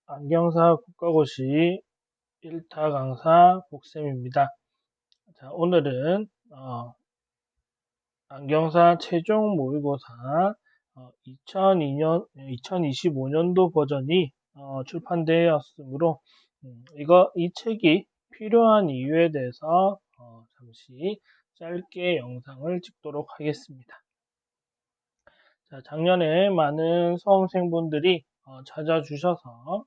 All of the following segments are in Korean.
안경사 국가고시 1타 강사 복쌤입니다. 자, 오늘은 안경사 최종 모의고사 2025년도 버전이 출판되었으므로 이 책이 필요한 이유에 대해서 잠시 짧게 영상을 찍도록 하겠습니다. 자, 작년에 많은 수험생분들이 찾아주셔서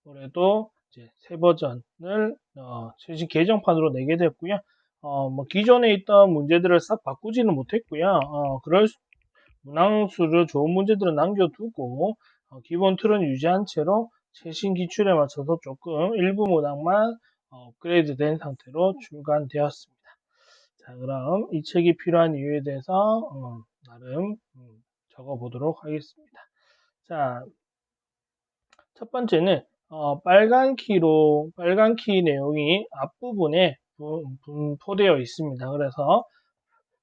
올해도 이제 새 버전을 최신 개정판으로 내게 됐고요. 기존에 있던 문제들을 싹 바꾸지는 못했고요. 문항수를 좋은 문제들은 남겨두고 기본 틀은 유지한 채로 최신 기출에 맞춰서 조금 일부 문항만 업그레이드 된 상태로 출간되었습니다. 자, 그럼 이 책이 필요한 이유에 대해서 나름 적어보도록 하겠습니다. 자, 첫 번째는 빨간 키 내용이 앞부분에 분포되어 있습니다. 그래서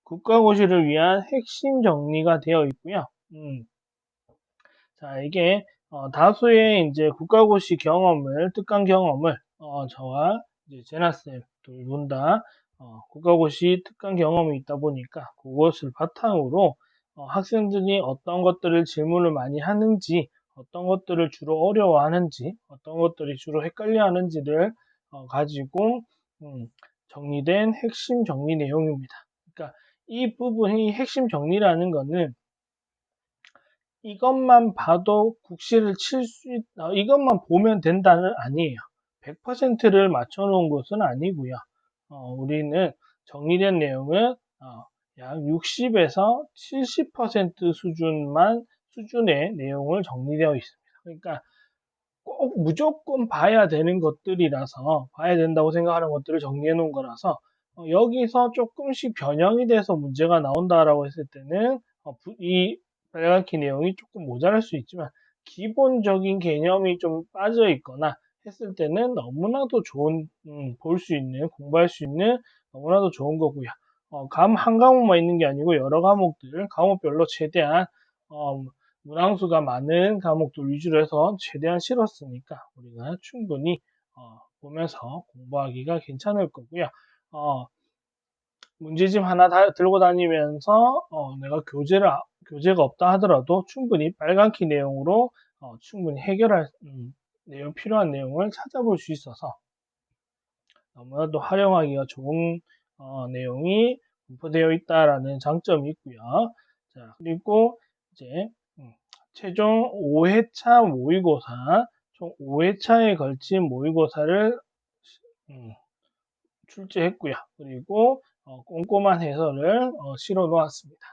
국가고시를 위한 핵심 정리가 되어 있고요. 자, 이게 다수의 이제 국가고시 경험을, 특강 경험을 저와 이제 제나쌤 둘 분 다 국가고시 특강 경험이 있다 보니까 그것을 바탕으로 학생들이 어떤 것들을 질문을 많이 하는지, 어떤 것들을 주로 어려워하는지, 어떤 것들이 주로 헷갈려하는지를 가지고 정리된 핵심 정리 내용입니다. 그러니까 이 부분이 핵심 정리라는 거는 이것만 봐도 국시를 이것만 보면 된다는 아니에요. 100%를 맞춰놓은 것은 아니고요. 우리는 정리된 내용은 약 60에서 70% 수준의 내용을 정리되어 있습니다. 그러니까 꼭 무조건 봐야 되는 것들이라서 봐야 된다고 생각하는 것들을 정리해 놓은 거라서 여기서 조금씩 변형이 돼서 문제가 나온다라고 했을 때는 이 빨간키 내용이 조금 모자랄 수 있지만 기본적인 개념이 좀 빠져 있거나 했을 때는 너무나도 좋은 볼 수 있는 공부할 수 있는 너무나도 좋은 거고요. 한 과목만 있는 게 아니고 여러 과목들 과목별로 최대한 문항수가 많은 과목들 위주로 해서 최대한 실었으니까 우리가 충분히 보면서 공부하기가 괜찮을 거고요. 문제집 하나 들고 다니면서 내가 교재가 없다 하더라도 충분히 빨간키 내용으로 충분히 해결할 필요한 내용을 찾아볼 수 있어서 너무나도 활용하기가 좋은 내용이 분포되어 있다라는 장점이 있고요. 자, 그리고 이제 최종 5회차 모의고사, 총 5회차에 걸친 모의고사를 출제했고요. 그리고 꼼꼼한 해설을 실어 놓았습니다.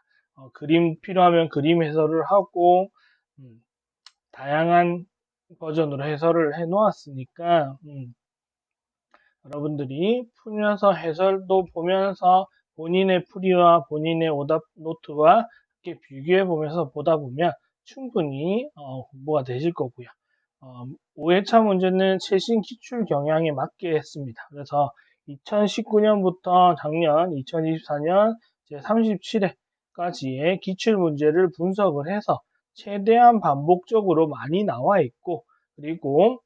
필요하면 그림 해설을 하고 다양한 버전으로 해설을 해 놓았으니까 여러분들이 풀면서 해설도 보면서 본인의 풀이와 본인의 오답 노트와 이렇게 비교해 보면서 보다 보면 충분히 공부가 되실 거고요. 5회차 문제는 최신 기출 경향에 맞게 했습니다. 그래서 2019년부터 작년 2024년 제37회까지의 기출 문제를 분석을 해서 최대한 반복적으로 많이 나와 있고 그리고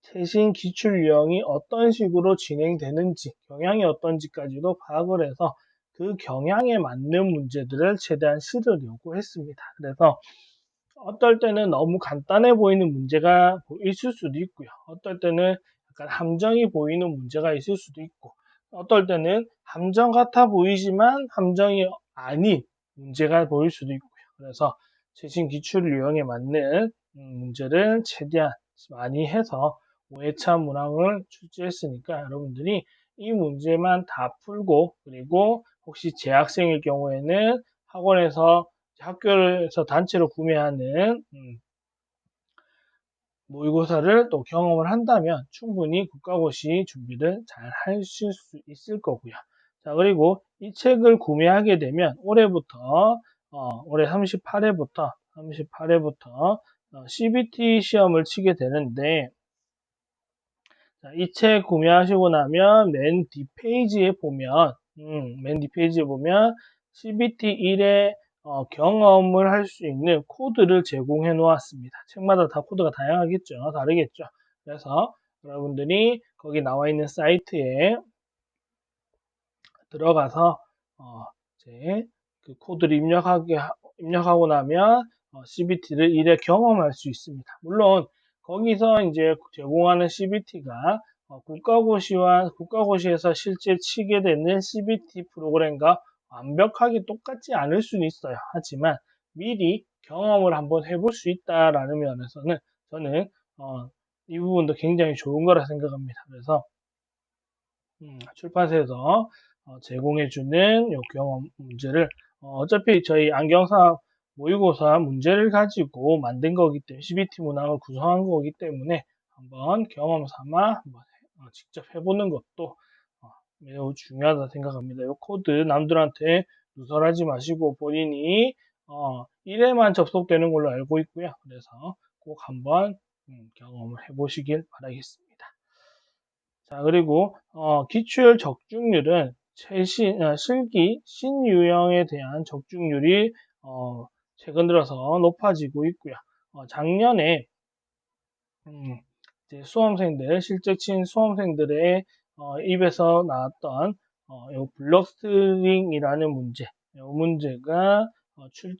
최신 기출 유형이 어떤 식으로 진행되는지, 경향이 어떤지까지도 파악을 해서 그 경향에 맞는 문제들을 최대한 실으려고 했습니다. 그래서 어떨 때는 너무 간단해 보이는 문제가 있을 수도 있고요. 어떨 때는 약간 함정이 보이는 문제가 있을 수도 있고, 어떨 때는 함정 같아 보이지만 함정이 아닌 문제가 보일 수도 있고요. 그래서 최신 기출 유형에 맞는 문제를 최대한 많이 해서 5회차 문항을 출제했으니까 여러분들이 이 문제만 다 풀고 그리고 혹시 재학생일 경우에는 학교에서 단체로 구매하는 모의고사를 또 경험을 한다면 충분히 국가고시 준비를 잘 하실 수 있을 거고요. 자, 그리고 이 책을 구매하게 되면 올해 38회부터 CBT 시험을 치게 되는데 이 책 구매하시고 나면 맨 뒷페이지에 보면 CBT 1에 경험을 할 수 있는 코드를 제공해 놓았습니다. 책마다 다 코드가 다양하겠죠. 다르겠죠. 그래서 여러분들이 거기 나와 있는 사이트에 들어가서 이제 그 코드를 입력하고 나면 CBT를 일에 경험할 수 있습니다. 물론 거기서 이제 제공하는 CBT가 국가고시에서 실제 치게 되는 CBT 프로그램과 완벽하게 똑같지 않을 수는 있어요. 하지만 미리 경험을 한번 해볼 수 있다라는 면에서는 저는 이 부분도 굉장히 좋은 거라 생각합니다. 그래서 출판사에서 제공해주는 요 경험 문제를 어차피 저희 안경사 모의고사 문제를 가지고 만든 거기 때문에 CBT 문항을 구성한 거기 때문에 한번 경험 삼아 한번 직접 해보는 것도 매우 중요하다 생각합니다. 이 코드 남들한테 누설하지 마시고 본인이 1회만 접속되는 걸로 알고 있고요. 그래서 꼭 한번 경험을 해보시길 바라겠습니다. 자, 그리고 기출 적중률은 실기 신유형에 대한 적중률이 최근 들어서 높아지고 있고요. 작년에 이제 실제 친 수험생들의 입에서 나왔던 요 블럭스트링이라는 문제, 이 문제가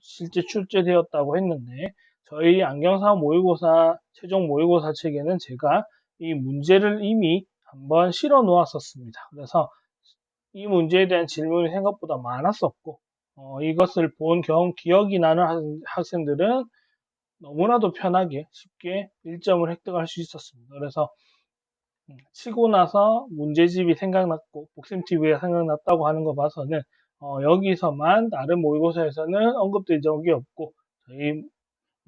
실제 출제되었다고 했는데 저희 안경사 모의고사 최종 모의고사 책에는 제가 이 문제를 이미 한번 실어 놓았었습니다. 그래서 이 문제에 대한 질문이 생각보다 많았었고 이것을 본 기억이 나는 학생들은 너무나도 편하게 쉽게 1점을 획득할 수 있었습니다. 그래서 치고 나서 문제집이 생각났고 복심TV가 생각났다고 하는 거 봐서는 여기서만 다른 모의고사에서는 언급된 적이 없고 저희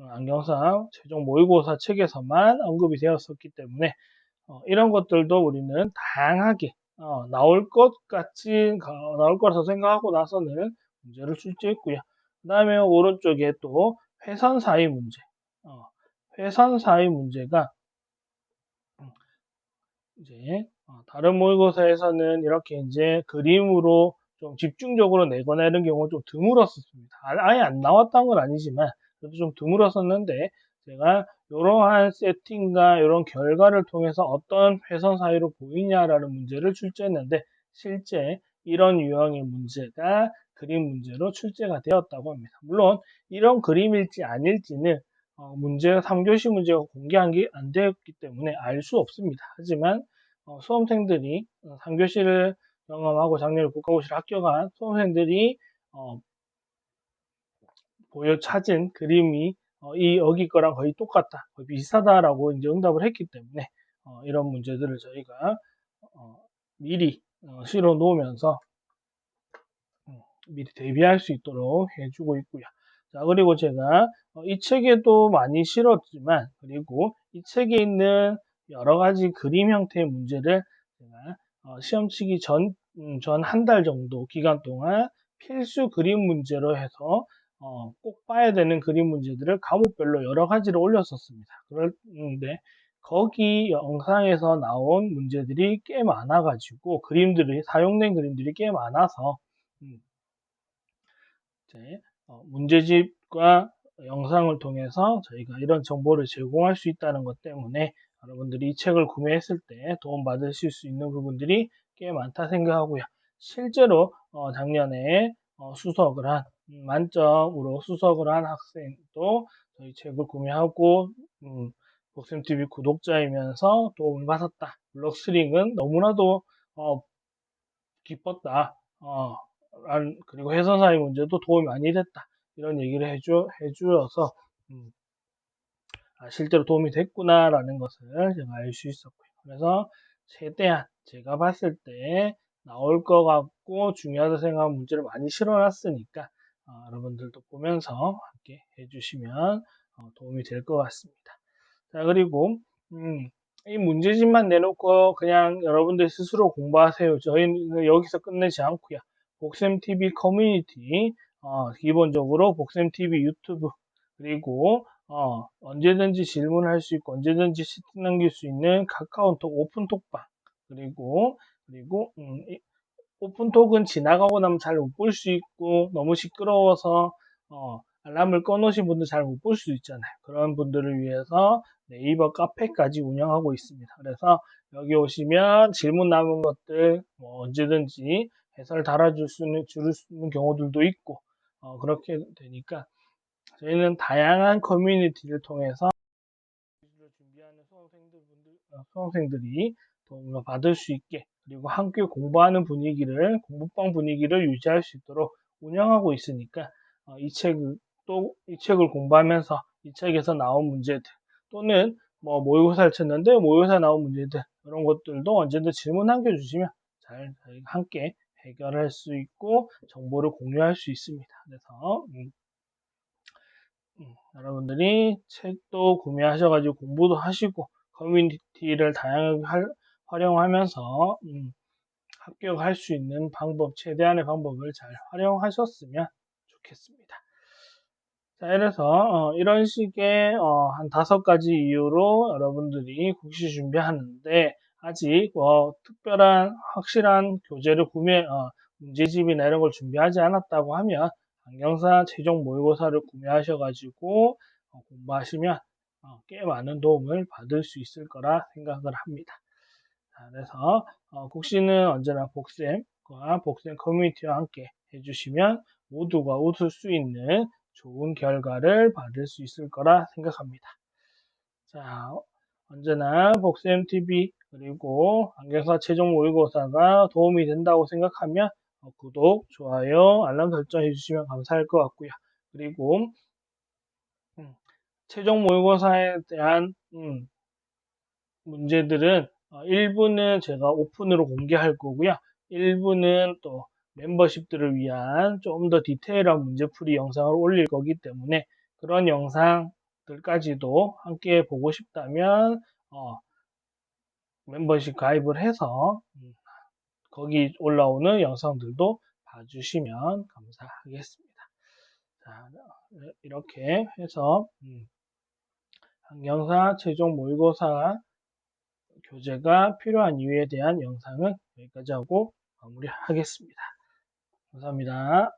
안경사 최종 모의고사 책에서만 언급이 되었었기 때문에 이런 것들도 우리는 다양하게 나올 거라서 생각하고 나서는 문제를 출제했고요. 그 다음에 오른쪽에 또 회선 사이 문제. 회선 사이 문제가 이제 다른 모의고사에서는 이렇게 이제 그림으로 좀 집중적으로 내거나 이런 경우가 좀 드물었습니다. 아예 안 나왔던 건 아니지만 그래도 좀 드물었었는데 제가 이러한 세팅과 이런 결과를 통해서 어떤 회선 사이로 보이냐라는 문제를 출제했는데 실제 이런 유형의 문제가 그림 문제로 출제가 되었다고 합니다. 물론 이런 그림일지 아닐지는 문제가 3교시 문제가 공개한 게 안 되었기 때문에 알 수 없습니다. 하지만 수험생들이 3교시를 경험하고 작년에 국가고시를 합격한 수험생들이 찾은 그림이 여기 거랑 거의 똑같다, 거의 비슷하다라고 이제 응답을 했기 때문에 이런 문제들을 저희가 미리 실어 놓으면서 미리 대비할 수 있도록 해주고 있고요. 자, 그리고 제가 이 책에도 많이 실었지만 그리고 이 책에 있는 여러 가지 그림 형태의 문제를 제가 시험 치기 전 한 달 정도 기간 동안 필수 그림 문제로 해서 꼭 봐야 되는 그림 문제들을 과목별로 여러 가지를 올렸었습니다. 그런데 거기 영상에서 나온 문제들이 꽤 많아가지고 사용된 그림들이 꽤 많아서 이제 문제집과 영상을 통해서 저희가 이런 정보를 제공할 수 있다는 것 때문에 여러분들이 이 책을 구매했을 때 도움 받으실 수 있는 부분들이 꽤 많다 생각하고요. 실제로 작년에 수석을 한 만점으로 수석을 한 학생도 저희 책을 구매하고 복쌤TV 구독자이면서 도움을 받았다. 블록스링은 너무나도 기뻤다. 그리고 회선사의 문제도 도움이 많이 됐다. 이런 얘기를 해주어서, 실제로 도움이 됐구나라는 것을 제가 알 수 있었고요. 그래서 최대한 제가 봤을 때 나올 것 같고 중요하다 생각하는 문제를 많이 실어놨으니까, 여러분들도 보면서 함께 해주시면 도움이 될 것 같습니다. 자, 그리고, 이 문제집만 내놓고 그냥 여러분들 스스로 공부하세요. 저희는 여기서 끝내지 않고요. 복쌤TV 커뮤니티, 기본적으로 복쌤TV 유튜브, 그리고, 언제든지 질문할 수 있고, 언제든지 시트 남길 수 있는 카카오톡 오픈톡방, 그리고, 오픈톡은 지나가고 나면 잘 못 볼 수 있고, 너무 시끄러워서, 알람을 꺼놓으신 분들 잘 못 볼 수 있잖아요. 그런 분들을 위해서 네이버 카페까지 운영하고 있습니다. 그래서 여기 오시면 질문 남은 것들 언제든지 해설 줄 수 있는 경우들도 있고 그렇게 되니까 저희는 다양한 커뮤니티를 통해서 준비하는 수험생들이 도움을 받을 수 있게 그리고 함께 공부하는 공부방 분위기를 유지할 수 있도록 운영하고 있으니까 이 책을 공부하면서 이 책에서 나온 문제들 또는 모의고사를 쳤는데 모의고사에 나온 문제들 이런 것들도 언제든 질문 남겨주시면 저희가 함께 해결할 수 있고 정보를 공유할 수 있습니다. 그래서 여러분들이 책도 구매하셔가지고 공부도 하시고 커뮤니티를 다양하게 활용하면서 합격할 수 있는 최대한의 방법을 잘 활용하셨으면 좋겠습니다. 자, 이래서 이런 식의 한 5가지 이유로 여러분들이 국시 준비하는데 아직 특별한 확실한 교재를 문제집이나 이런 걸 준비하지 않았다고 하면 안경사 최종 모의고사를 구매하셔가지고 공부하시면 꽤 많은 도움을 받을 수 있을 거라 생각을 합니다. 자, 그래서 국시는 언제나 복쌤과 복쌤 커뮤니티와 함께 해주시면 모두가 웃을 수 있는 좋은 결과를 받을 수 있을 거라 생각합니다. 자, 언제나 복쌤TV 그리고 안경사 최종 모의고사가 도움이 된다고 생각하면 구독, 좋아요, 알람 설정 해주시면 감사할 것 같고요. 그리고 최종 모의고사에 대한 문제들은 일부는 제가 오픈으로 공개할 거고요. 일부는 또 멤버십들을 위한 좀 더 디테일한 문제풀이 영상을 올릴 거기 때문에 그런 영상들까지도 함께 보고 싶다면 멤버십 가입을 해서 거기 올라오는 영상들도 봐주시면 감사하겠습니다. 자, 이렇게 해서 한경사 최종 모의고사 교재가 필요한 이유에 대한 영상은 여기까지 하고 마무리하겠습니다. 감사합니다.